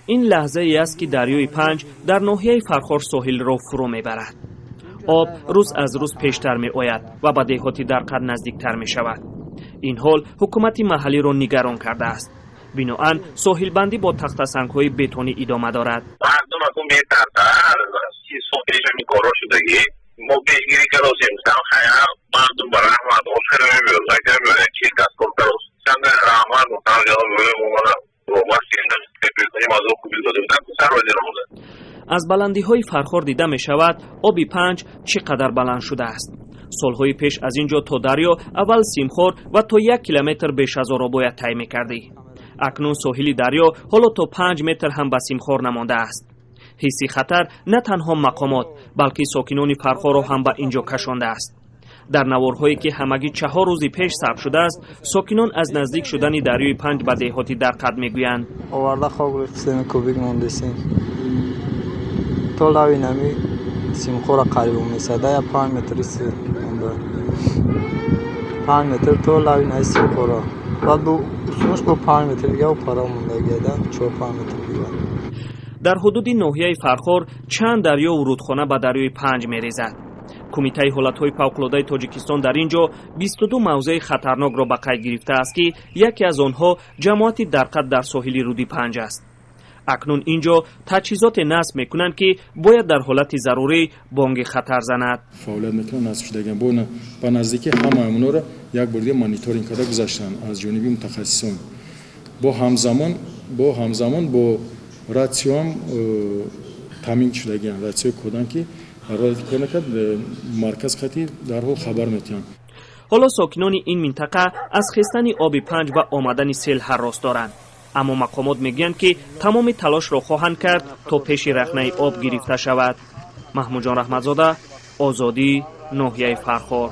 این لحظه ای است که دریای پنج در ناحیه فرخار ساحل را فرو میبرد. آب روز از روز پیشتر می آید و به دهاتی در قد نزدیکتر می شود. این حال حکومت محلی را نگران کرده است. بنابراین ساحل بندی با تخته سنگ‌های بتونی ادامه دارد. ما پیشگیری کردیم مردم برای رحمت آخر از بلندی‌های فرخار دیده می شود آب پنج چقدر بلند شده است. سالهای پیش از اینجا تا دریا اول سیمخور و تا 1 کیلومتر بیش از آن را باید طی می‌کردی. اکنون ساحل دریا حالا تا 5 متر هم به سیمخور نمانده است. حسی خطر نه تنها مقامات بلکه ساکنان فرخار را هم به اینجا کشانده است. در نوارهایی که همگی 4 روز پیش ثبت شده است، ساکنان از نزدیک شدن دریای پنج به دهاتی در قد میگویند. آورده خواب قسم کوبیک موندسیم. تو لاوی نمی سیمخور قریب میساده یا 5 متر است. 5 متر تو لاوی نمی سیمخور. بعد دو سوش با 5 متر دیگه و پرا مونده گیده 4-5 متر دیگه. در حدود ناحیه فرخار چند دریا و رودخانه به دریای پنج می‌ریزد. کمیته حالت‌های فوق‌العاده تاجیکستان در اینجا 22 موضع خطرناک را به قید گرفته است که یکی از آنها جماعت درقد در ساحل رودی پنج است. اکنون اینجا تجهیزات نصب می‌کنند که باید در حالت ضروری بانگ خطر زند. فعالیت می‌کنند نصب شدگان با نزدیکی همه اونا را یک بار دیگه مانیتورینگ کرده گذاشتن از جانب متخصصان. با همزمان با راتیو هم تامین شدگان راتیو کدان که راه کنه که مرکز خطی در حال خبر میتونن. حالا ساکنان این منطقه از خستن آب پنج و آمدن سیل هراس دارند، اما مقامات میگویند که تمام تلاش را خواهند کرد تا پیش رخنه آب گرفته شود. محمود جان رحمتزاده، آزادی، ناحیه فرخار.